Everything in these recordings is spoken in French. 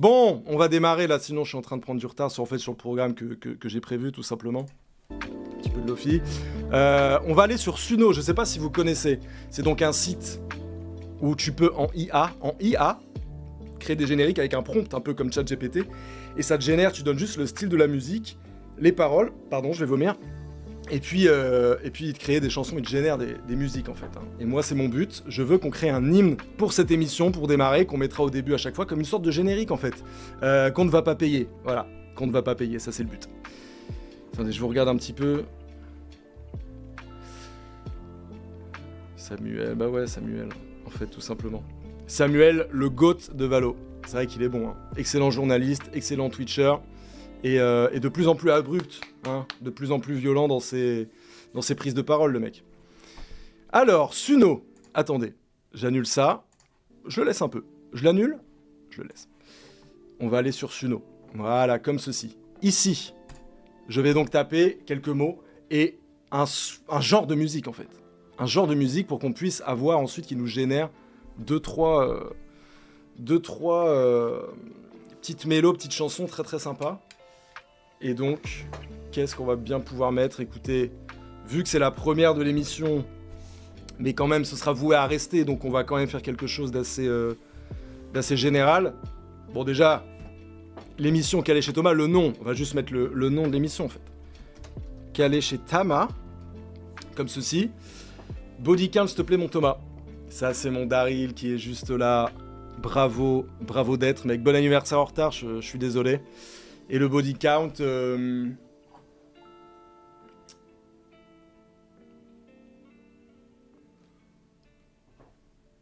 Bon, on va démarrer là, sinon je suis en train de prendre du retard sur le programme que j'ai prévu tout simplement. Un petit peu de lofi. On va aller sur Suno, je sais pas si vous connaissez. C'est donc un site où tu peux en IA, créer des génériques avec un prompt un peu comme ChatGPT. Et ça te génère, tu donnes juste le style de la musique, les paroles, pardon je vais vomir. Et puis il te crée des chansons, il te génère des musiques en fait. Et moi c'est mon but, je veux qu'on crée un hymne pour cette émission, pour démarrer, qu'on mettra au début à chaque fois comme une sorte de générique en fait. Qu'on ne va pas payer, voilà, qu'on ne va pas payer, ça c'est le but. Attendez, je vous regarde un petit peu. Samuel, bah ouais Samuel, en fait tout simplement. Samuel, le GOAT de Valo. C'est vrai qu'il est bon, hein. Excellent journaliste, excellent Twitcher. Et de plus en plus abrupt, hein, de plus en plus violent dans ses prises de parole, le mec. Alors, Suno. Attendez, j'annule ça. Je le laisse un peu. Je l'annule. Je le laisse. On va aller sur Suno. Voilà, comme ceci. Ici, je vais donc taper quelques mots et un genre de musique, en fait. Un genre de musique pour qu'on puisse avoir ensuite qui nous génère deux, trois petites mélos, petites chansons très très sympas. Et donc, qu'est-ce qu'on va bien pouvoir mettre? Écoutez, vu que c'est la première de l'émission, mais quand même ce sera voué à rester, donc on va quand même faire quelque chose d'assez général. Bon déjà, l'émission Calé chez Thomas, le nom, on va juste mettre le nom de l'émission en fait. Calé chez Tama, comme ceci. Body count, s'il te plaît mon Thomas. Ça c'est mon Daryl qui est juste là. Bravo d'être, mec. Bon anniversaire en retard, je suis désolé. Et le body count...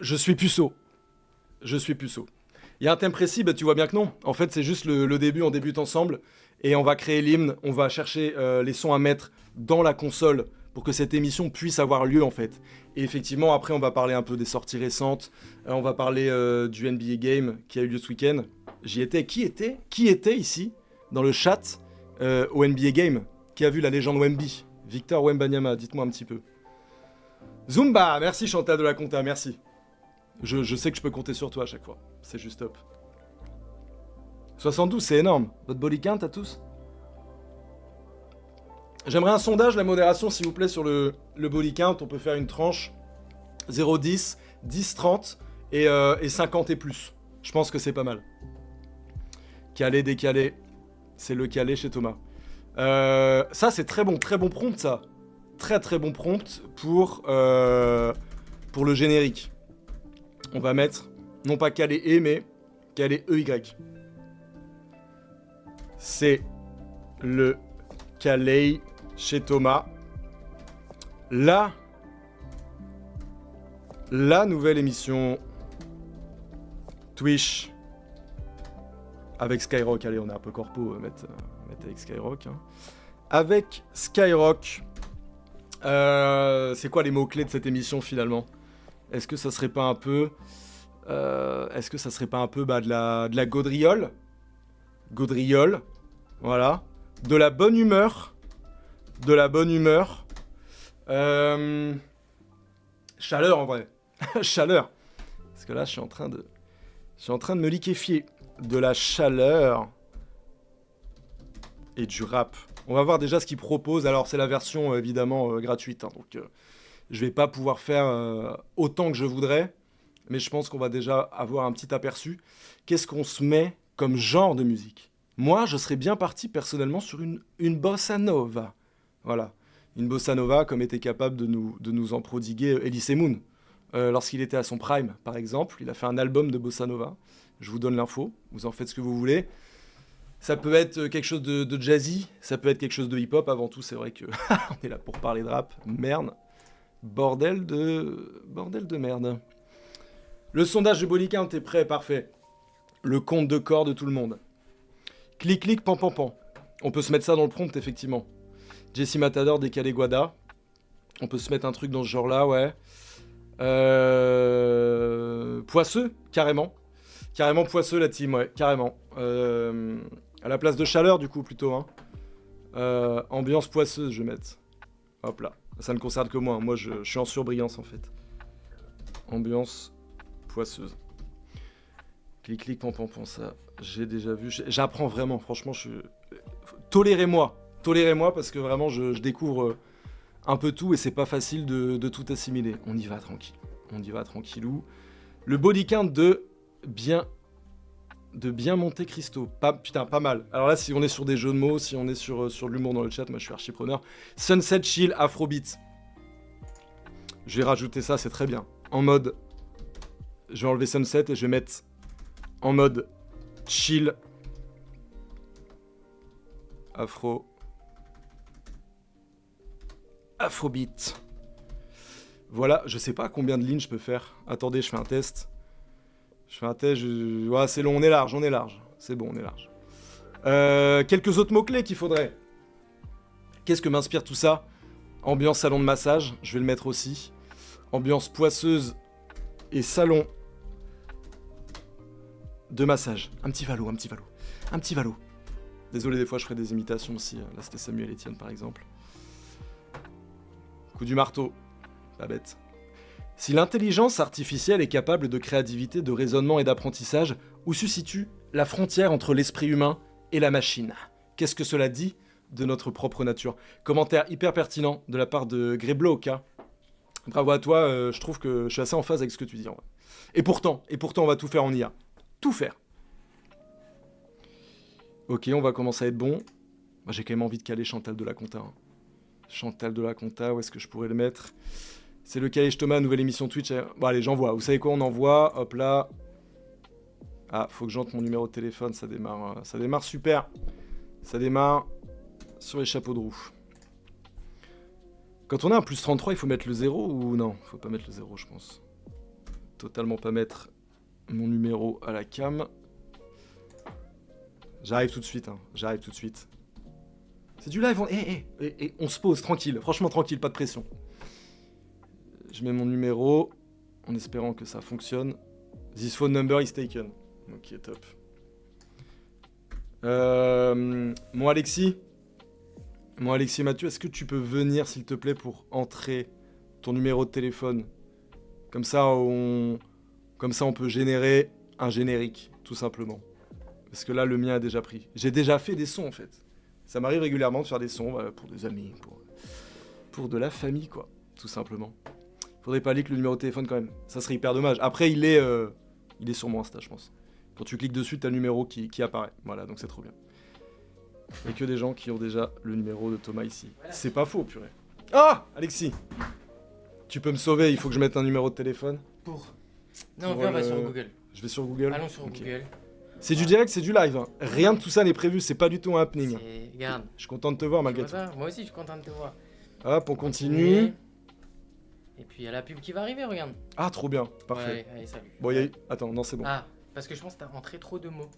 Je suis puceau. Il y a un thème précis, bah tu vois bien que non. En fait, c'est juste le début, on débute ensemble. Et on va créer l'hymne, on va chercher les sons à mettre dans la console pour que cette émission puisse avoir lieu, en fait. Et effectivement, après, on va parler un peu des sorties récentes. On va parler du NBA Game qui a eu lieu ce week-end. J'y étais. Qui était ici dans le chat au NBA Game, qui a vu la légende Wemby, Victor Wembanyama, dites-moi un petit peu. Zumba, merci Chantal de la Conta, merci. Je sais que je peux compter sur toi à chaque fois, c'est juste top. 72, c'est énorme. Votre body count à tous? J'aimerais un sondage, la modération s'il vous plaît, sur le body count. On peut faire une tranche 0-10, 10-30 et 50 et plus. Je pense que c'est pas mal. Calé, décalé. C'est le calé chez Thomas. Ça, c'est très bon prompt, ça. Très bon prompt pour le générique. On va mettre, non pas calé E, mais calé EY. C'est le calé chez Thomas. La nouvelle émission Twitch avec Skyrock. Allez, on est un peu corpo, mettre avec Skyrock. Hein. Avec Skyrock, c'est quoi les mots-clés de cette émission finalement? Est-ce que ça serait pas un peu... de la gaudriole? Gaudriole, voilà. De la bonne humeur. Chaleur en vrai. Chaleur. Parce que là, je suis en train de me liquéfier. De la chaleur et du rap. On va voir déjà ce qu'il propose. Alors, c'est la version évidemment gratuite. Hein, donc, je vais pas pouvoir faire autant que je voudrais. Mais je pense qu'on va déjà avoir un petit aperçu. Qu'est-ce qu'on se met comme genre de musique? Moi, je serais bien parti personnellement sur une bossa nova. Voilà. Une bossa nova comme était capable de nous en prodiguer Elise Moon. Lorsqu'il était à son prime, par exemple. Il a fait un album de bossa nova. Je vous donne l'info. Vous en faites ce que vous voulez. Ça peut être quelque chose de jazzy. Ça peut être quelque chose de hip-hop. Avant tout, c'est vrai que on est là pour parler de rap. Merde. Bordel de merde. Le sondage de body count est prêt, parfait. Le compte de corps de tout le monde. Clic, clic, pan, pan, pan. On peut se mettre ça dans le prompt, effectivement. Jesse Matador, décalé Guada. On peut se mettre un truc dans ce genre-là, ouais. Poisseux, carrément. Carrément poisseux, la team, ouais, carrément. À la place de chaleur, du coup, plutôt. Hein. Ambiance poisseuse, je vais mettre. Hop là. Ça ne concerne que moi. Hein. Moi, je suis en surbrillance, en fait. Ambiance poisseuse. Clic, pam, ça, j'ai déjà vu. J'apprends vraiment, franchement, Tolérez-moi, parce que vraiment, je découvre un peu tout et c'est pas facile de tout assimiler. On y va tranquille. On y va tranquillou. Le body count de bien Monte Cristo. Putain, pas mal. Alors là, si on est sur des jeux de mots, si on est sur l'humour dans le chat, moi je suis archi preneur. Sunset Chill Afrobeat. Je vais rajouter ça, c'est très bien. En mode... Je vais enlever Sunset et je vais mettre en mode chill. Afrobeat. Voilà, je sais pas combien de lignes je peux faire. Attendez, je fais un test. Ouais, c'est long, on est large. C'est bon, on est large. Quelques autres mots-clés qu'il faudrait. Qu'est-ce que m'inspire tout ça? Ambiance salon de massage, je vais le mettre aussi. Ambiance poisseuse et salon de massage. Un petit valo. Désolé, des fois je ferai des imitations aussi. Là, c'était Samuel Etienne, par exemple. Coup du marteau. Pas bête. Si l'intelligence artificielle est capable de créativité, de raisonnement et d'apprentissage, où se situe la frontière entre l'esprit humain et la machine? Qu'est-ce que cela dit de notre propre nature? Commentaire hyper pertinent de la part de Greblock. Bravo à toi, je trouve que je suis assez en phase avec ce que tu dis. En vrai. Et pourtant, on va tout faire en IA. Tout faire. Ok, on va commencer à être bon. Moi, j'ai quand même envie de caler Chantal de la Conta. Chantal de la Conta, où est-ce que je pourrais le mettre? C'est le Calèche Thomas, nouvelle émission Twitch. Bon, allez, j'envoie. Vous savez quoi, on envoie. Hop là. Ah, faut que j'entre mon numéro de téléphone. Ça démarre super. Ça démarre sur les chapeaux de roue. Quand on a un plus 33, il faut mettre le 0 ou non? Faut pas mettre le 0, je pense. Totalement pas mettre mon numéro à la cam. J'arrive tout de suite. C'est du live. On se pose, tranquille. Franchement, tranquille, pas de pression. Je mets mon numéro en espérant que ça fonctionne. This phone number is taken. Ok, top. Mon Alexis Mathieu, est-ce que tu peux venir, s'il te plaît, pour entrer ton numéro de téléphone? Comme ça, on peut générer un générique, tout simplement. Parce que là, le mien a déjà pris. J'ai déjà fait des sons, en fait. Ça m'arrive régulièrement de faire des sons pour des amis, pour de la famille, quoi, tout simplement. Faudrait pas leak le numéro de téléphone, quand même. Ça serait hyper dommage. Après, il est sur mon Insta, je pense. Quand tu cliques dessus, t'as le numéro qui apparaît. Voilà, donc c'est trop bien. Et que des gens qui ont déjà le numéro de Thomas ici. Voilà. C'est pas faux, purée. Ah, Alexis, tu peux me sauver, il faut que je mette un numéro de téléphone. Non, viens, on va sur Google. Je vais sur Google. Allons sur Google. C'est du direct, c'est du live. Hein. Rien de tout ça n'est prévu, c'est pas du tout un happening. Regarde. Je suis content de te voir, malgré tout. Moi aussi, je suis content de te voir. Hop, on continue. Et puis, il y a la pub qui va arriver, regarde. Ah, trop bien, parfait. Ouais, allez, salut. Bon, attends, non, c'est bon. Ah, parce que je pense que t'as rentré trop de mots.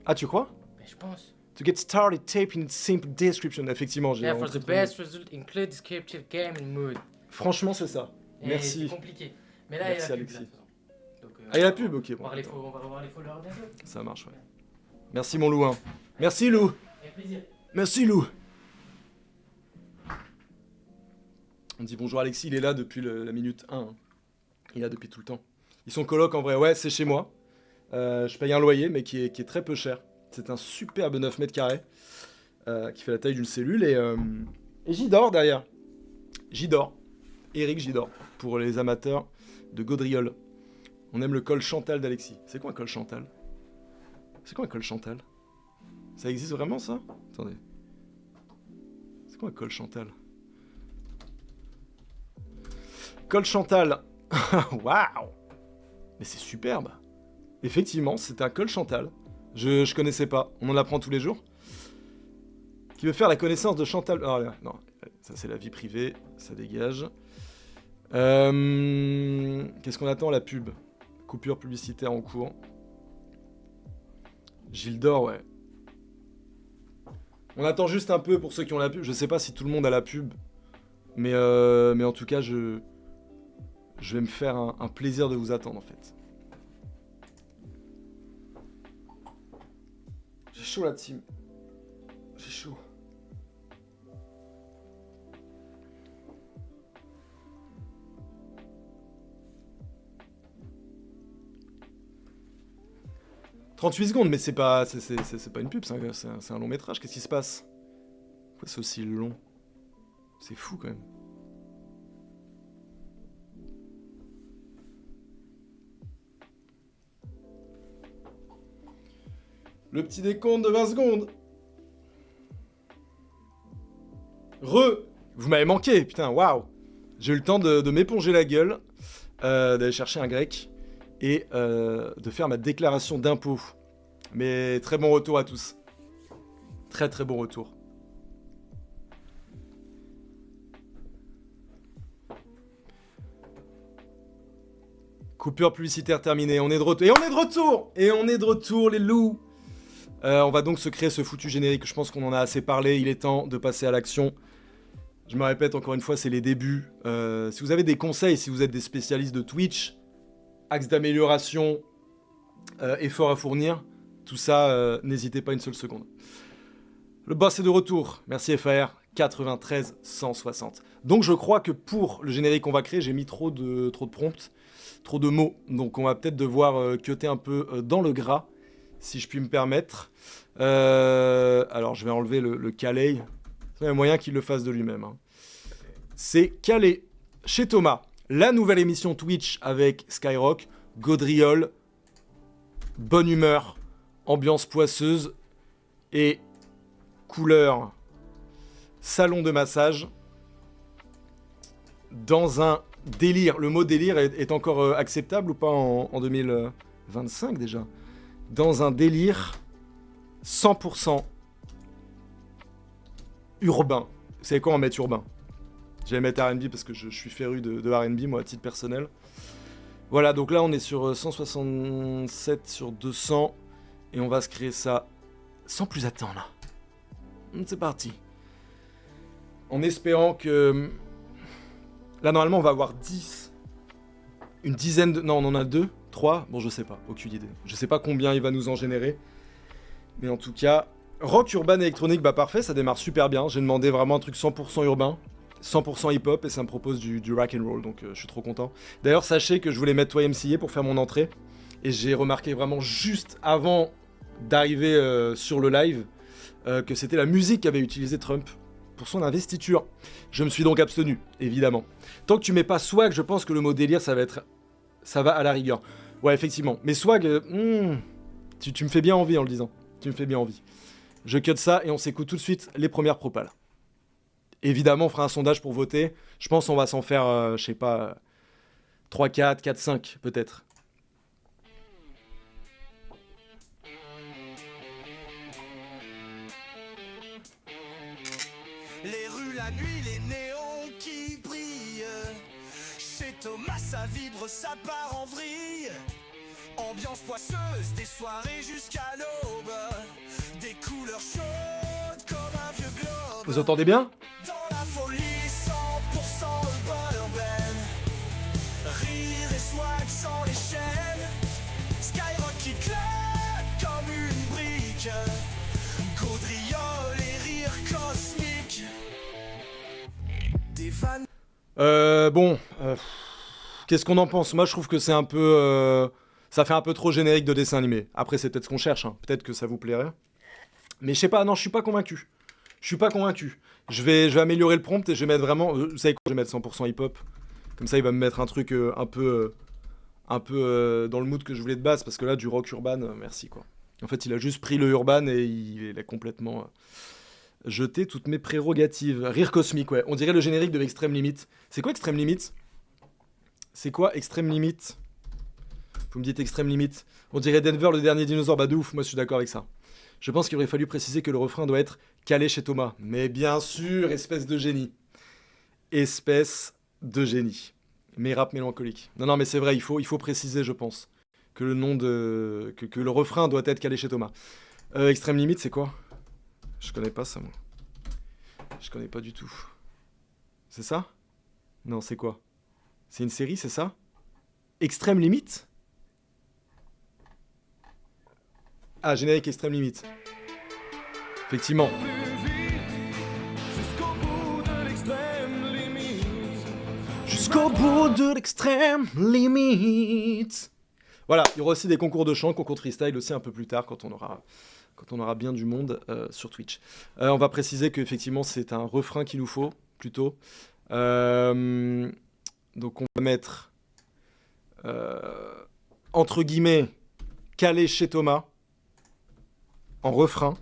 Ah, tu crois? Ben, je pense. To get started, type in simple description. Effectivement, j'ai for the best result, include descriptive game and mood. Franchement, c'est ça. Merci. C'est compliqué. Mais là, il y a la pub. Alexis. Donc, il y a la pub, ok. Bon, on va revoir les followers bientôt. Ça marche, ouais. Merci, mon Lou. Hein. Merci, Lou. Avec plaisir. Merci, Lou. On dit bonjour, Alexis. Il est là depuis la minute 1. Hein. Il est là depuis tout le temps. Ils sont coloc, en vrai. Ouais, c'est chez moi. Je paye un loyer, mais qui est très peu cher. C'est un superbe 9 mètres carrés qui fait la taille d'une cellule et j'y dors derrière. J'y dors. Eric, j'y dors. Pour les amateurs de gaudriole. On aime le col Chantal d'Alexis. C'est quoi un col Chantal? Ça existe vraiment, ça? Attendez. C'est quoi un col Chantal? Col Chantal. Waouh! Mais c'est superbe. Effectivement, c'est un col Chantal. Je connaissais pas. On en apprend tous les jours. Qui veut faire la connaissance de Chantal... Ah, non, ça c'est la vie privée. Ça dégage. Qu'est-ce qu'on attend? La pub. Coupure publicitaire en cours. Gilles d'Or, ouais. On attend juste un peu pour ceux qui ont la pub. Je sais pas si tout le monde a la pub. Mais en tout cas, je vais me faire un plaisir de vous attendre, en fait. J'ai chaud, la team. J'ai chaud. 38 secondes, mais c'est pas une pub, c'est un long métrage. Qu'est-ce qui se passe? Pourquoi c'est aussi long? C'est fou quand même. Le petit décompte de 20 secondes. Vous m'avez manqué, putain, waouh. J'ai eu le temps de m'éponger la gueule, d'aller chercher un grec et de faire ma déclaration d'impôt. Mais très bon retour à tous. Très très bon retour. Coupure publicitaire terminée, on est de retour. Et on est de retour, les loups. On va donc se créer ce foutu générique. Je pense qu'on en a assez parlé. Il est temps de passer à l'action. Je me répète encore une fois, c'est les débuts. Si vous avez des conseils, si vous êtes des spécialistes de Twitch, axe d'amélioration, efforts à fournir, tout ça, n'hésitez pas une seule seconde. Le boss est de retour. Merci FAR. 93 160. Donc je crois que pour le générique qu'on va créer, j'ai mis trop de prompts, trop de mots. Donc on va peut-être devoir cutter un peu dans le gras, si je puis me permettre. Alors je vais enlever le Calais. Il y a moyen qu'il le fasse de lui-même. Hein. C'est Calais chez Thomas. La nouvelle émission Twitch avec Skyrock, Gaudriol, bonne humeur, ambiance poisseuse et couleur salon de massage dans un délire. Le mot délire est encore acceptable ou pas en 2025 déjà? Dans un délire 100% urbain. Vous savez quoi, on va mettre urbain. Je vais mettre R&B parce que je suis féru de R&B, moi, à titre personnel. Voilà, donc là, on est sur 167 sur 200. Et on va se créer ça sans plus attendre. C'est parti. En espérant que... Là, normalement, on va avoir 10. Une dizaine de... Non, on en a 2, 3. Bon, je sais pas, aucune idée. Je sais pas combien il va nous en générer. Mais en tout cas... Rock, urbain, électronique, bah parfait, ça démarre super bien. J'ai demandé vraiment un truc 100% urbain, 100% hip-hop, et ça me propose du rock and roll, donc je suis trop content. D'ailleurs, sachez que je voulais mettre YMCA pour faire mon entrée, et j'ai remarqué vraiment juste avant d'arriver sur le live que c'était la musique qu'avait utilisé Trump pour son investiture. Je me suis donc abstenu, évidemment. Tant que tu mets pas swag, je pense que le mot délire, ça va à la rigueur. Ouais, effectivement. Mais swag, tu me fais bien envie en le disant. Tu me fais bien envie. Je cut ça et on s'écoute tout de suite les premières propales. Évidemment, on fera un sondage pour voter. Je pense qu'on va s'en faire, je sais pas, 3, 4, 4, 5 peut-être. Les rues, la nuit, les néons qui brillent. Chez Thomas, ça vibre, ça part en vrille. Ambiance poisseuse, des soirées jusqu'à l'aube. Des couleurs chaudes comme un vieux globe. Vous entendez bien? Dans la folie, 100% urbaine. Rire et swag sans les chaînes. Skyrock qui claque comme une brique. Gaudriole et rire cosmique. Des vannes. Bon. Qu'est-ce qu'on en pense? Moi, je trouve que c'est un peu... ça fait un peu trop générique de dessin animé. Après, c'est peut-être ce qu'on cherche. Hein. Peut-être que ça vous plairait. Mais je sais pas, non, je suis pas convaincu. Je vais améliorer le prompt et je vais mettre vraiment... vous savez quoi? Je vais mettre 100% hip-hop. Comme ça, il va me mettre un truc un peu dans le mood que je voulais de base. Parce que là, du rock urban, merci, quoi. En fait, il a juste pris le urban et il a complètement jeté toutes mes prérogatives. Rire cosmique, ouais. On dirait le générique de Extreme Limit. C'est quoi Extreme Limit? C'est quoi Extreme Limit? Vous me dites Extreme Limit. On dirait Denver, le dernier dinosaure. Bah de ouf, moi je suis d'accord avec ça. Je pense qu'il aurait fallu préciser que le refrain doit être calé chez Thomas. Mais bien sûr, espèce de génie. Espèce de génie. Mes rap mélancoliques. Non, mais c'est vrai, il faut préciser, je pense, que le nom de... que le refrain doit être calé chez Thomas. Extreme Limit, c'est quoi? Je connais pas ça, moi. Je connais pas du tout. C'est ça? Non, c'est quoi? C'est une série, c'est ça? Extreme Limit? Ah, générique Extreme Limit. Effectivement. Jusqu'au bout de l'extrême limite. Voilà, il y aura aussi des concours de chant, concours de freestyle aussi un peu plus tard quand on aura bien du monde sur Twitch. On va préciser qu'effectivement c'est un refrain qu'il nous faut plutôt. Donc on va mettre entre guillemets calé chez Thomas en refrain.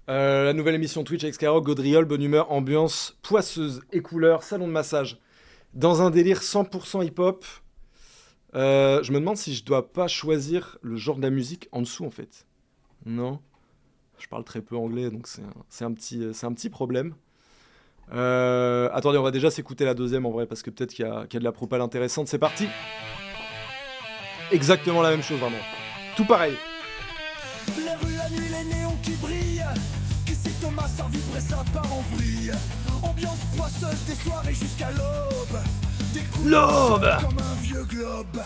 La nouvelle émission Twitch avec Skyrock, Gaudriol, bonne humeur, ambiance, poisseuse et couleur, salon de massage. Dans un délire 100% hip-hop. Je me demande si je dois pas choisir le genre de la musique en dessous en fait. Non. Je parle très peu anglais donc c'est un petit problème. Attendez, on va déjà s'écouter la deuxième en vrai parce que peut-être qu'il y a de la propale intéressante. C'est parti. Exactement la même chose vraiment. Tout pareil. Les rues, la nuit, les néons qui brillent. Qui c'est Thomas, ça vibrait, ça part en vrille. Ambiance poisseuse des soirées jusqu'à l'aube. Des couleurs comme un vieux globe.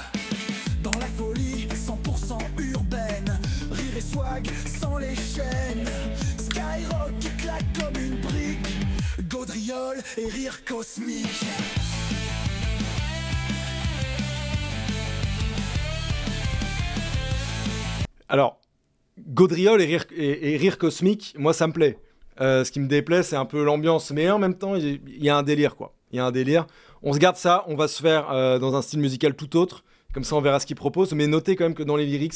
Dans la folie, 100% urbaine. Rire et swag sans les chaînes. Skyrock qui claque comme une brique. Gaudriol et rire cosmique. Alors, Gaudriol et rire cosmique, moi ça me plaît. Ce qui me déplaît, c'est un peu l'ambiance, mais en même temps, il y a un délire, quoi. Il y a un délire. On se garde ça, on va se faire dans un style musical tout autre. Comme ça, on verra ce qu'il propose. Mais notez quand même que dans les lyrics,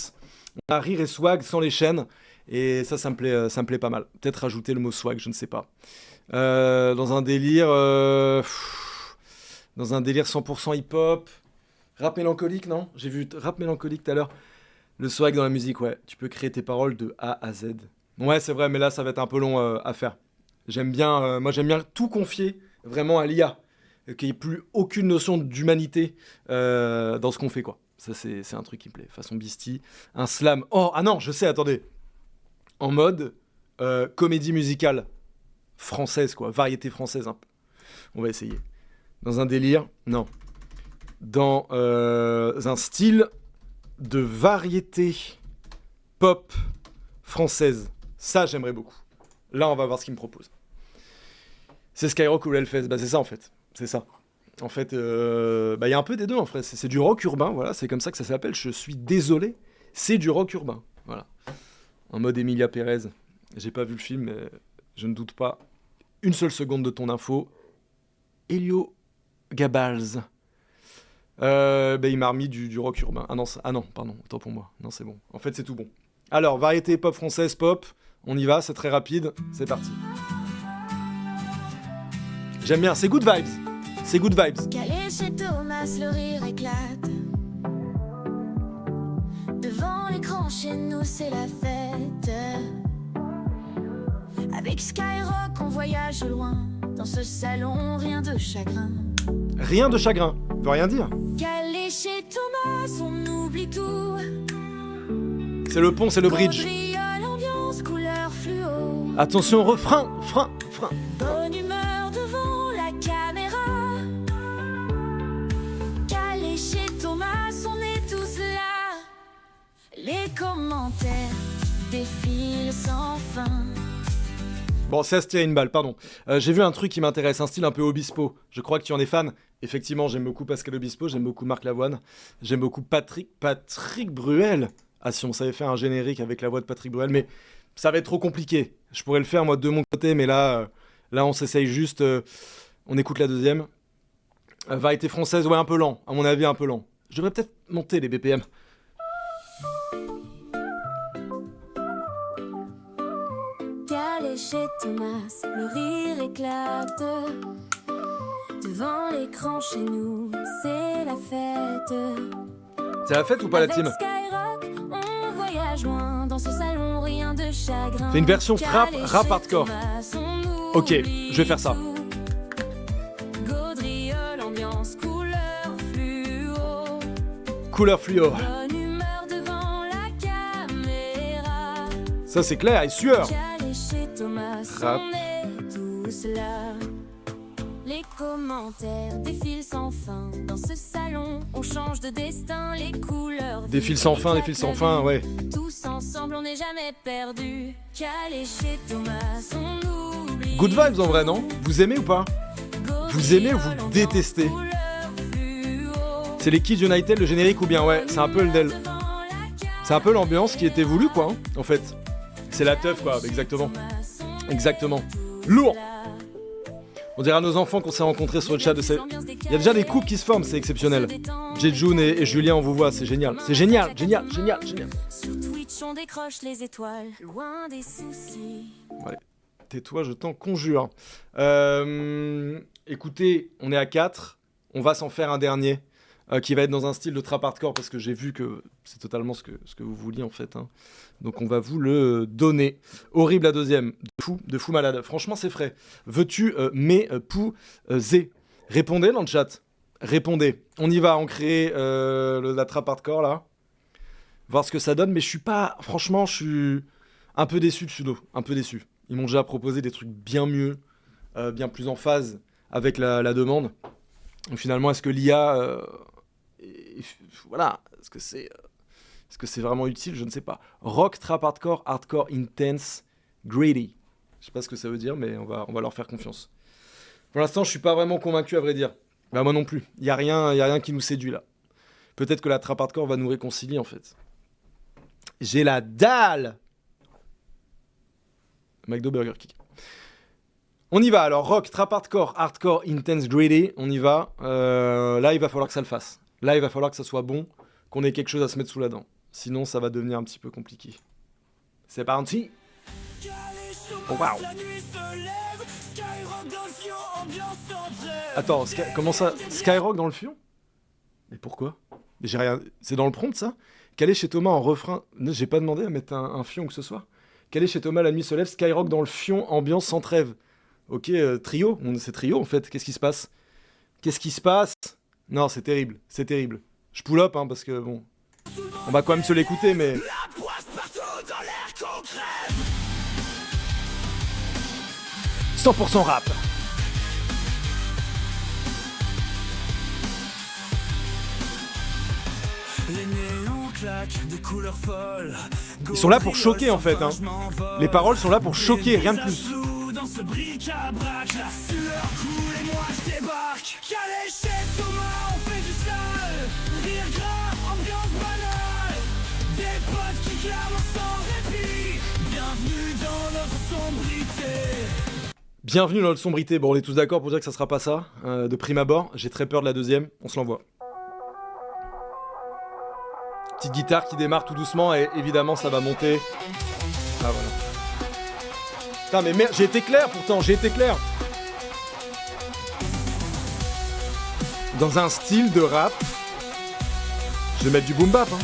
on a rire et swag sans les chaînes. Et ça me plaît pas mal. Peut-être rajouter le mot swag, je ne sais pas. Dans un délire 100% hip-hop. Rap mélancolique, non ? J'ai vu rap mélancolique tout à l'heure. Le swag dans la musique, ouais. Tu peux créer tes paroles de A à Z. Ouais, c'est vrai, mais là, ça va être un peu long à faire. Moi, j'aime bien tout confier vraiment à l'IA. Qu'il n'y ait plus aucune notion d'humanité dans ce qu'on fait, quoi. Ça, c'est un truc qui me plaît. Façon Beastie, un slam. Oh, ah non, je sais, attendez. En mode comédie musicale française, quoi. Variété française, un peu. On va essayer. Dans un délire, non. Dans un style de variété pop française. Ça, j'aimerais beaucoup. Là, on va voir ce qu'il me propose. C'est Skyrock ou l'Hellfest. Bah, c'est ça, en fait. C'est ça. En fait, y a un peu des deux, en fait. C'est du rock urbain, voilà. C'est comme ça que ça s'appelle. Je suis désolé. C'est du rock urbain. Voilà. En mode Emilia Pérez. J'ai pas vu le film, mais je ne doute pas une seule seconde de ton info. Elio Gabals. Il m'a remis du rock urbain. Ah non, pardon, autant pour moi. Non, c'est bon. En fait, c'est tout bon. Alors, variété pop française, pop. On y va, c'est très rapide. C'est parti. J'aime bien, c'est good vibes. C'est good vibes. Calé chez Thomas, le rire éclate. Devant l'écran, chez nous, c'est la fête. Avec Skyrock, on voyage loin. Dans ce salon, rien de chagrin. Rien de chagrin, veut rien dire. Calé chez Thomas, on oublie tout. C'est le pont, c'est le bridge. Gaudriol, ambiance, couleur fluo. Attention, refrain, frein. Bonne humeur devant la caméra. Calé chez Thomas, on est tous là. Les commentaires défilent sans fin. Bon, c'est à se tirer une balle, pardon. J'ai vu un truc qui m'intéresse, un style un peu Obispo. Je crois que tu en es fan. Effectivement, j'aime beaucoup Pascal Obispo, j'aime beaucoup Marc Lavoine, j'aime beaucoup Patrick Bruel. Ah, si on savait faire un générique avec la voix de Patrick Bruel, mais ça va être trop compliqué. Je pourrais le faire, moi, de mon côté, mais là on s'essaye juste. On écoute la deuxième. Variété française, ouais, un peu lent. À mon avis, un peu lent. Je devrais peut-être monter les BPM. Calé chez Thomas, le rire éclate. Devant l'écran chez nous, c'est la fête. C'est la fête ou pas la team ? Avec Skyrock, on voyage loin. Dans ce salon, rien de chagrin. Fais une version rap hardcore. Ok, je vais faire ça. Gaudriol, ambiance, couleur fluo. Couleur fluo. Bonne humeur devant la caméra. Ça c'est clair, et sueur. Calé chez Thomas, Rap. on est tous là. Les commentaires défilent sans fin. Dans ce salon, on change de destin. Les couleurs Défile sans fin, défile sans fin, ouais. tous ensemble, on n'est jamais perdus. Calé chez Thomas, on oublie. Good vibes en vrai, non ? Vous aimez ou pas ? Vous aimez ou vous détestez ? C'est les Kids United, le générique ou bien ouais, c'est un peu le del. C'est un peu l'ambiance qui était voulue quoi, hein, en fait. C'est la teuf quoi, exactement. Exactement. Lourd. On dirait à nos enfants qu'on s'est rencontrés sur le chat de ces... Il y a déjà des couples qui se forment, c'est exceptionnel. Jejun et Julien, on vous voit, c'est génial. C'est génial, génial, génial, génial. Sur Twitch, on décroche les étoiles, loin des soucis. Allez, tais-toi, je t'en conjure. Écoutez, on est à 4. On va s'en faire un dernier qui va être dans un style de trap hardcore parce que j'ai vu que c'est totalement ce que vous vouliez en fait. Hein. Donc on va vous le donner. Horrible la deuxième. De fou malade. Franchement, c'est frais. Veux-tu m'épouser ? Répondez dans le chat. Répondez. On y va, on crée la trap hardcore là. Voir ce que ça donne. Mais je suis pas... Franchement, je suis un peu déçu de Sudo. Un peu déçu. Ils m'ont déjà proposé des trucs bien mieux, bien plus en phase avec la demande. Donc, finalement, est-ce que l'IA... voilà. Est-ce que c'est vraiment utile ? Je ne sais pas. Rock, trap, hardcore, hardcore, intense, greedy. Je sais pas ce que ça veut dire, mais on va leur faire confiance. Pour l'instant, je suis pas vraiment convaincu, à vrai dire. Bah, moi non plus. Il y a rien qui nous séduit, là. Peut-être que la trap hardcore va nous réconcilier, en fait. J'ai la dalle. McDo Burger King. On y va, alors. Rock, trap, hardcore, hardcore, intense, greedy. On y va. Là, il va falloir que ça le fasse. Là, il va falloir que ça soit bon, qu'on ait quelque chose à se mettre sous la dent. Sinon, ça va devenir un petit peu compliqué. C'est parti. Oh, waouh. Attends, comment ça ? Skyrock dans le fion ? Mais pourquoi ? J'ai rien... C'est dans le prompt, ça ? Calé chez Thomas en refrain... Non, j'ai pas demandé à mettre un fion que ce soit. Calé chez Thomas, la nuit se lève, Skyrock dans le fion, ambiance sans trêve. Ok, trio. C'est trio, en fait. Qu'est-ce qui se passe ? Non, c'est terrible. C'est terrible. Je pull up, hein, parce que, bon... On va quand même se l'écouter, mais... 100% rap. Ils sont là pour choquer en fait. Hein. Les paroles sont là pour choquer, rien de plus. Bienvenue dans notre sombrité. Bon, on est tous d'accord pour dire que ça sera pas ça, de prime abord. J'ai très peur de la deuxième. On se l'envoie. Petite guitare qui démarre tout doucement et évidemment ça va monter. Ah voilà. Putain mais merde, j'ai été clair pourtant, j'ai été clair. Dans un style de rap, je vais mettre du boom bap. Hein.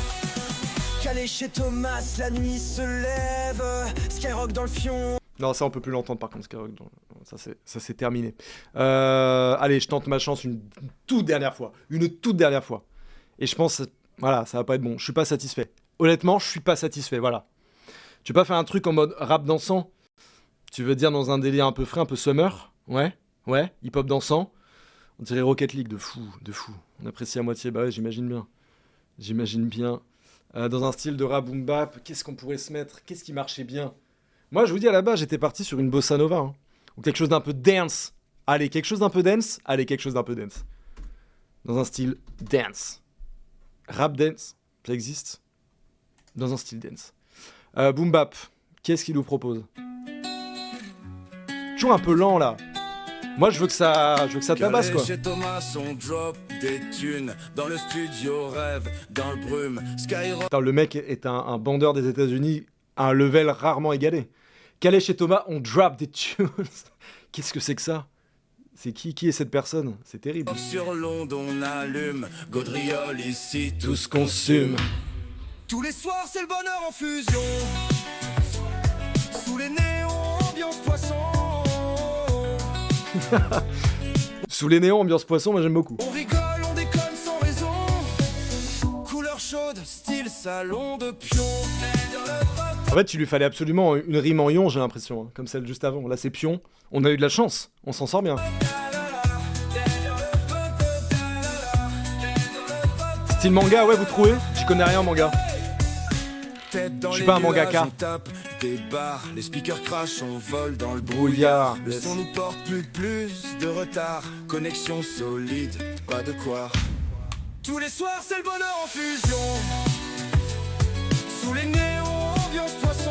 Calé chez Thomas, la nuit se lève, Skyrock dans le fion. Non, ça on peut plus l'entendre par contre, Skyrock. Ça c'est terminé. Allez, je tente ma chance une toute dernière fois. Et je pense, voilà, ça va pas être bon. Je suis pas satisfait. Honnêtement, je suis pas satisfait, voilà. Tu veux pas faire un truc en mode rap dansant ? Tu veux dire dans un délire un peu frais, un peu summer ? Ouais, hip-hop dansant. On dirait Rocket League, de fou. On apprécie à moitié, bah ouais, j'imagine bien. Dans un style de rap boom bap, qu'est-ce qu'on pourrait se mettre ? Qu'est-ce qui marchait bien ? Moi, je vous dis, à la base, j'étais parti sur une bossa nova. Hein. Ou quelque chose d'un peu dance. Allez, quelque chose d'un peu dance. Dans un style dance. Rap dance, ça existe. Dans un style dance. Boom bap, qu'est-ce qu'il nous propose ? Toujours un peu lent, là. Moi, je veux que ça tabasse, quoi. Chez Thomas, on drop des thunes. Dans le studio, rêve, dans le brume. Skyrock. Attends, le mec est un bandeur des États-Unis à un level rarement égalé. Calé chez Thomas, on drop des tunes. Qu'est-ce que c'est que ça ? C'est qui est cette personne ? C'est terrible. Sur l'onde, on allume. Gaudriole, ici, Tout se consume. Tous les soirs, c'est le bonheur en fusion. Sous les néons, ambiance poisson. Sous les néons, ambiance poisson, moi j'aime beaucoup. On rigole, on déconne sans raison. Couleur chaude, style salon de pion. En fait, il lui fallait absolument une rime en ion, j'ai l'impression, hein, comme celle juste avant. Là, c'est pion. On a eu de la chance, on s'en sort bien. Style manga, ouais, vous trouvez ? J'y connais rien en manga. Je suis pas un mangaka. Des barres, les speakers crachent, on vole dans le Brouillard. Le son nous porte plus de retard. Connexion solide, pas de quoi. Tous les soirs c'est le bonheur en fusion. Sous les néons, ambiance poisson.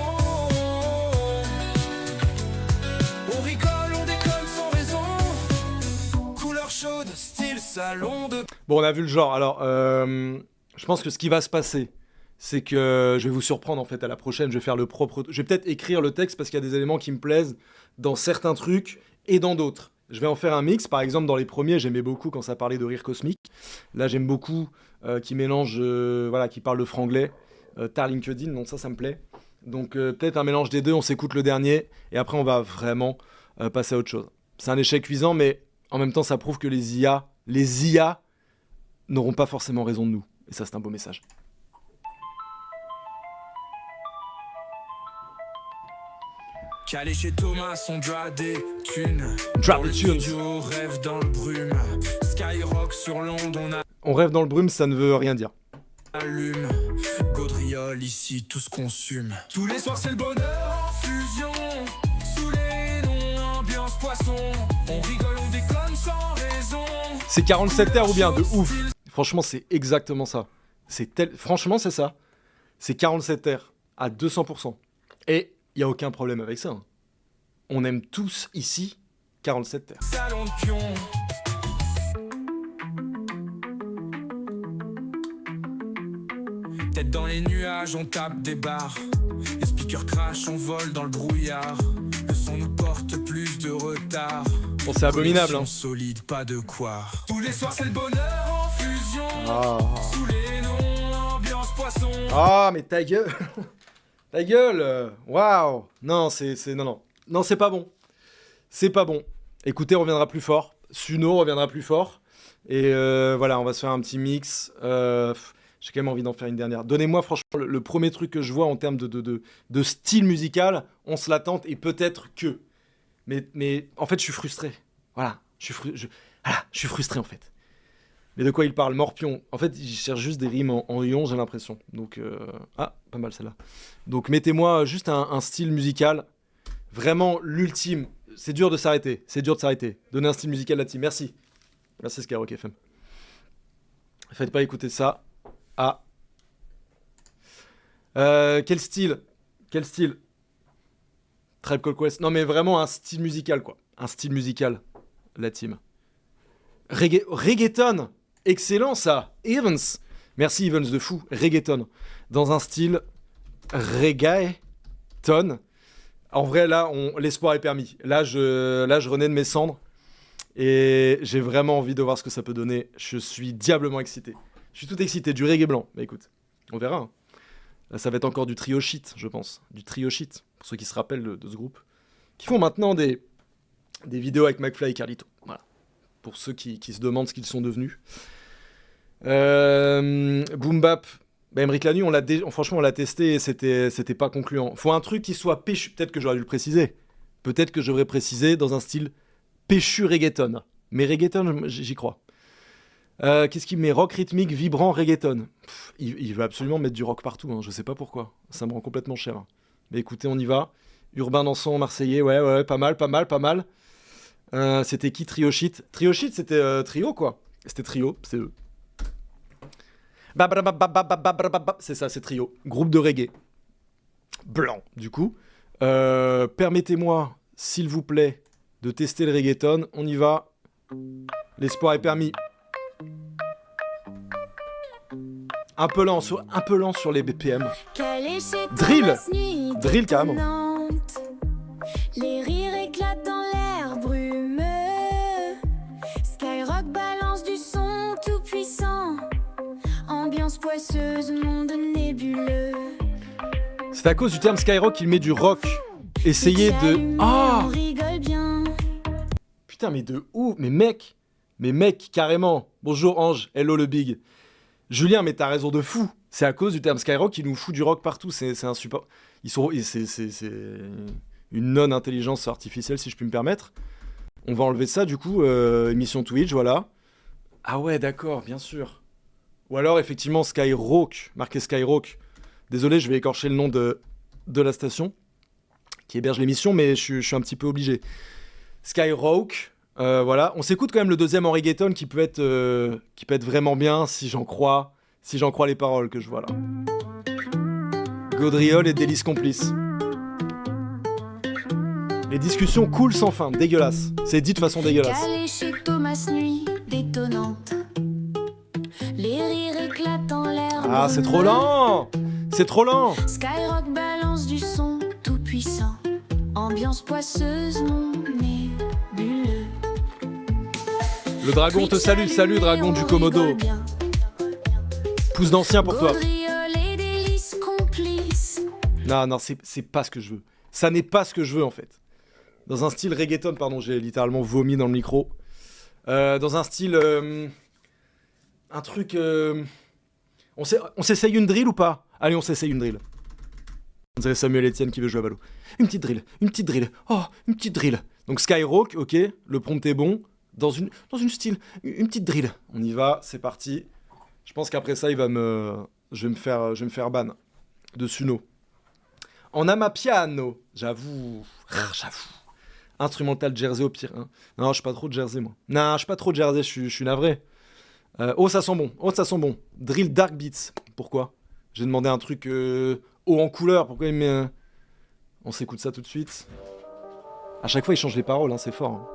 On rigole, on déconne sans raison. Couleur chaude, style salon de... Bon, on a vu le genre. Alors, je pense que ce qui va se passer, c'est que je vais vous surprendre en fait à la prochaine. Je vais faire le propre. Je vais peut-être écrire le texte parce qu'il y a des éléments qui me plaisent dans certains trucs et dans d'autres. Je vais en faire un mix. Par exemple, dans les premiers, j'aimais beaucoup quand ça parlait de rire cosmique. Là, j'aime beaucoup qui mélange, voilà, qui parle de franglais. Tar LinkedIn, donc ça me plaît. Donc peut-être un mélange des deux. On s'écoute le dernier et après on va vraiment passer à autre chose. C'est un échec cuisant, mais en même temps, ça prouve que les IA n'auront pas forcément raison de nous. Et ça, c'est un beau message. Calé chez Thomas, on drop des thunes. Drop Dans des le tunes. studio, rêve dans le brume. Skyrock sur l'onde, on On rêve dans le brume, ça ne veut rien dire. allume. Gaudriole, ici, tout se consume. Tous les soirs, c'est le bonheur en fusion. Sous les noms, ambiance poisson. On rigole, on déconne sans raison. C'est 47 terres ou bien de ouf. Franchement, c'est exactement ça. Franchement, c'est ça. C'est 47 terres à 200%. Et il n'y a aucun problème avec ça. On aime tous ici 47 terres. Salon de pion. Tête dans les nuages, on tape des barres. Les speakers crash, on vole dans le brouillard. Le son nous porte plus de retard. Bon, c'est abominable, hein. Connexion solide, pas de quoi. Tous les soirs, c'est le bonheur en fusion. Ah. Sous les noms, ambiance poisson. Ah, mais ta gueule. Ta gueule. Waouh. Non, non, c'est pas bon. C'est pas bon. Écoutez, on reviendra plus fort. Suno reviendra plus fort. Et voilà, on va se faire un petit mix. J'ai quand même envie d'en faire une dernière. Donnez-moi franchement le premier truc que je vois en termes de style musical. On se l'attente et peut-être que. Mais en fait, je suis frustré. Voilà. Je suis frustré en fait. Mais de quoi il parle? Morpion. En fait, il cherche juste des rimes en ion, j'ai l'impression. Donc, pas mal celle-là. Donc, mettez-moi juste un style musical. Vraiment l'ultime. C'est dur de s'arrêter. Donnez un style musical là-dessus. Merci. Merci Skyrock FM. Faites pas écouter ça. Ah. Quel style? Tribe Called Quest. Non, mais vraiment un style musical, quoi. Un style musical, la team. Reggaeton. Excellent, ça. Evans. Merci, Evans de fou. Reggaeton. Dans un style reggaeton. En vrai, là, l'espoir est permis. Là, je renais de mes cendres. Et j'ai vraiment envie de voir ce que ça peut donner. Je suis diablement excité. Je suis tout excité. Du reggae blanc. Mais écoute, on verra. Hein. Là, ça va être encore du trio shit, je pense. Du trio shit. Pour ceux qui se rappellent de ce groupe. Qui font maintenant des vidéos avec McFly et Carlito. Voilà. Pour ceux qui se demandent ce qu'ils sont devenus. Boom Bap. Bah, Emmerich Lanu, franchement, on l'a testé et c'était pas concluant. Faut un truc qui soit péchu. Peut-être que j'aurais dû le préciser. Peut-être que je devrais préciser dans un style péchu reggaeton. Mais reggaeton, j'y crois. Qu'est-ce qu'il met? Rock rythmique, vibrant, reggaeton. Il veut absolument mettre du rock partout. Hein. Je sais pas pourquoi. Ça me rend complètement cher. Hein. Mais écoutez, on y va. Urbain dansant marseillais. Ouais, pas mal. C'était qui? Trio Shit. Trio Shit, c'était trio, quoi. C'était trio, c'est eux. C'est ça, c'est trio. Groupe de reggae. Blanc, du coup. Permettez-moi, s'il vous plaît, de tester le reggaeton. On y va. L'espoir est permis. Un peu lent sur les BPM. Drill, carrément. Les rires éclatent dans l'air brumeux. Skyrock balance du son tout puissant. Ambiance poisseuse, monde nébuleux. C'est à cause du terme Skyrock qu'il met du rock. Essayez de... Ah, rigole bien. putain, mais de où? Mais mec, carrément. Bonjour Ange, hello le big. Julien, mais t'as raison de fou. C'est à cause du terme Skyrock qu'il nous fout du rock partout. C'est un support. C'est une non-intelligence artificielle, si je puis me permettre. On va enlever ça, du coup. Émission Twitch, voilà. Ah ouais, d'accord, bien sûr. Ou alors, effectivement, Skyrock. Marqué Skyrock. Désolé, je vais écorcher le nom de la station qui héberge l'émission, mais je suis un petit peu obligé. Skyrock. Voilà, on s'écoute quand même le deuxième en reggaeton qui peut être vraiment bien si j'en crois les paroles que je vois là. Gaudriole et délices complices. Les discussions coulent sans fin, dégueulasse. C'est dit de façon dégueulasse. Calé chez Thomas, nuit détonnante. Les rires éclatent en l'air. Ah, c'est trop lent. C'est trop lent. Skyrock balance du son tout puissant. Ambiance poisseuse, mon nébuleux. Le dragon te salue, salut dragon du Komodo. Pouce d'ancien pour toi. Gaudriole et délices complices. Non, c'est pas ce que je veux. Ça n'est pas ce que je veux en fait. Dans un style reggaeton, pardon, j'ai littéralement vomi dans le micro. Dans un style... un truc... On s'essaye une drill ou pas? Allez, on s'essaye une drill. On dirait Samuel Etienne qui veut jouer à Valo. Une petite drill. Oh, une petite drill. Donc Skyrock, ok, le prompt est bon. Dans une style, une petite drill. On y va, c'est parti. Je pense qu'après ça, je vais me faire ban de Suno. En amapiano, j'avoue. Instrumental Jersey au pire. Hein. Non, je suis pas trop de Jersey, moi. Non, je suis pas trop de Jersey, je suis navré. Oh, ça sent bon. Drill Dark Beats. Pourquoi? J'ai demandé un truc haut en couleur. Pourquoi il met... On s'écoute ça tout de suite. À chaque fois, il change les paroles, hein, c'est fort. Hein.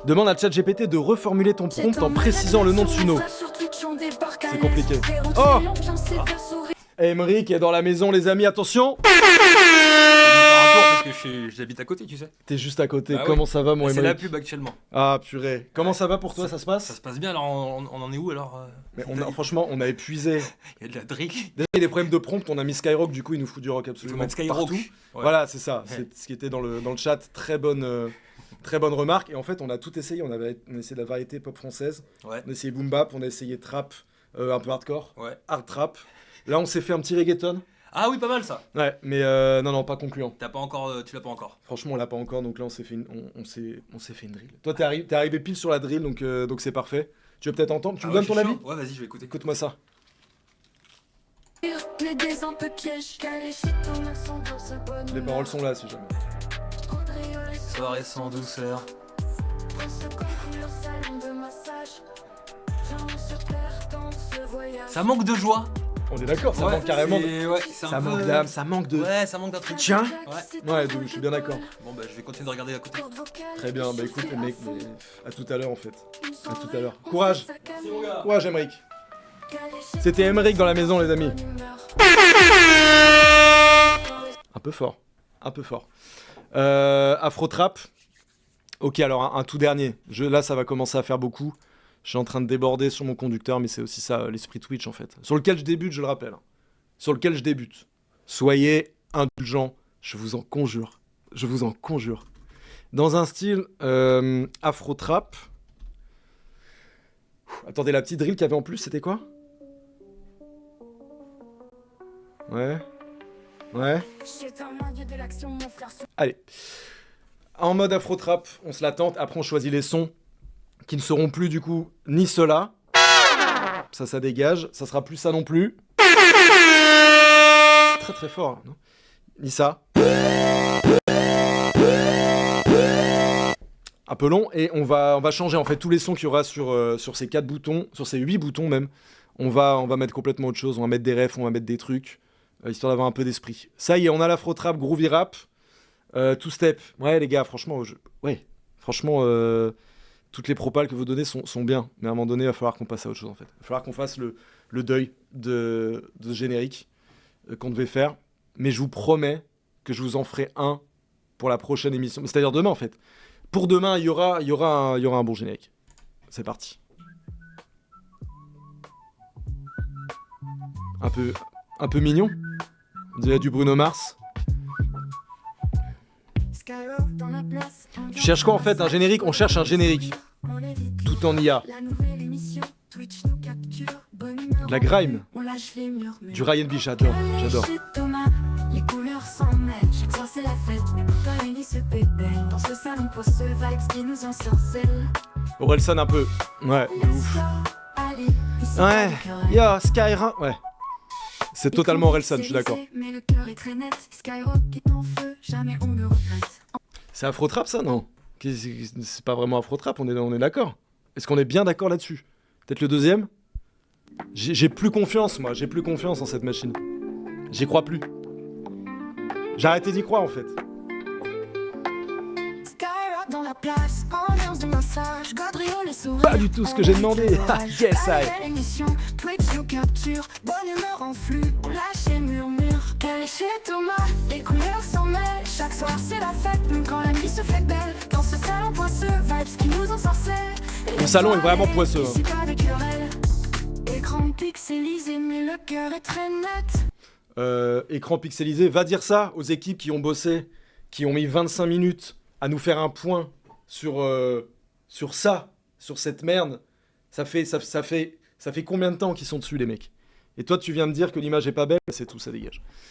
Demande à ChatGPT de reformuler ton prompt en précisant le nom de Suno. C'est compliqué. Oh! Emeric est dans la maison, les amis, attention! Parce que j'habite à côté, tu sais. T'es juste à côté, Ah comment oui. ça va mon C'est Emeric? la pub actuellement. Ah purée, comment ça va pour toi, ça se passe? Ça se passe bien, alors on en est où alors Mais franchement, on a épuisé. Il y a de la drill. Déjà, il y a des problèmes de prompt, on a mis Skyrock, du coup, il nous fout du rock Il faut absolument mettre Skyrock. partout. Ouais. Voilà, c'est ça, Ouais. c'est ce qui était dans le chat, très bonne remarque. Et en fait, on a tout essayé, on a essayé de la variété pop française, Ouais. on a essayé boom bap, on a essayé trap, un peu hardcore, Ouais. hard trap. Là, on s'est fait un petit reggaeton. Ah oui, pas mal ça. Ouais, mais non, pas concluant. Tu l'as pas encore. Franchement, on l'a pas encore, donc là, on s'est fait une drill. Toi, t'es arrivé pile sur la drill, donc c'est parfait. Tu veux peut-être entendre? Tu me donnes ton avis? Ouais, vas-y, je vais écouter. Écoute-moi ça. Les paroles sont là, si jamais. Soirée sans douceur. Ça manque de joie. On est d'accord, ça Ouais, manque carrément de... c'est Ça un manque peu... d'âme, ça manque de... Ouais, ça manque d'un truc. Tiens. Ouais. Ouais, je suis bien d'accord. Bon bah je vais continuer de regarder à côté. Très bien, bah écoute les mecs, mais à tout à l'heure en fait. À tout à l'heure. Courage. Courage Emeric. C'était Emeric dans la maison les amis. Un peu fort. Afro Trap. Ok, alors un tout dernier. Là ça va commencer à faire beaucoup. Je suis en train de déborder sur mon conducteur, mais c'est aussi ça l'esprit Twitch en fait. Sur lequel je débute, je le rappelle. Sur lequel je débute. Soyez indulgents, je vous en conjure. Dans un style afro trap. Attendez, la petite drill qu'il y avait en plus, c'était quoi? Ouais. Allez. En mode afro trap, on se la tente. Après, on choisit les sons qui ne seront plus du coup ni cela. Ça dégage. Ça sera plus ça non plus. C'est très très fort, non? Ni ça. Un peu long. Et on va changer en fait tous les sons qu'il y aura sur ces 4 boutons, sur ces 8 boutons même. On va mettre complètement autre chose. On va mettre des refs, on va mettre des trucs, histoire d'avoir un peu d'esprit. Ça y est, on a l'afro trap, groovy rap, two step. Ouais les gars, franchement, toutes les propals que vous donnez sont bien. Mais à un moment donné, il va falloir qu'on passe à autre chose en fait. Il va falloir qu'on fasse le deuil de ce générique qu'on devait faire. Mais je vous promets que je vous en ferai un pour la prochaine émission. C'est-à-dire demain en fait. Pour demain, il y aura un bon générique. C'est parti. Un peu mignon. On dirait du Bruno Mars. Tu cherches quoi en fait? Un générique? On cherche un générique. Tout en IA. De la grime. Du Ryan B, j'adore. Les couleurs s'en mêlent, chaque soir c'est la fête, mais pourtant la nuit se pépelle. Dans ce salon pose ce vibes qui nous ensorcelle. Orelsan un peu. Ouais, de ouf. Ouais, yo, Skyrock. Ouais. C'est totalement Orelsan, je suis d'accord. Mais le cœur est très net, Skyrock est en feu, jamais on ne regrette. C'est Afro Trap ça, non? C'est pas vraiment Afrotrap, on est d'accord. Est-ce qu'on est bien d'accord là-dessus? Peut-être le deuxième? J'ai plus confiance, moi. J'ai plus confiance en cette machine. J'y crois plus. J'ai arrêté d'y croire, en fait. Skyrock dans la place, ambiance de massage, Godrio les sourires. Pas du tout ce que j'ai demandé. Ah, yes, I. L'émission, Twitch nous capture, bonne humeur en flux, on lâche les murmures. Elle est chez Thomas, les couleurs s'en mêlent. Chaque soir c'est la fête, même quand la nuit se fait belle. Dans ce salon poisseux, vibes qui nous ensorcellent. Le salon est vraiment poisseux. Ici pas de querelle. Écran pixelisé, mais le cœur est très net. Écran pixelisé, va dire ça aux équipes qui ont bossé, qui ont mis 25 minutes à nous faire un point sur ça, sur cette merde. Ça fait combien de temps qu'ils sont dessus, les mecs? Et toi, tu viens me dire que l'image est pas belle, c'est tout, ça dégage.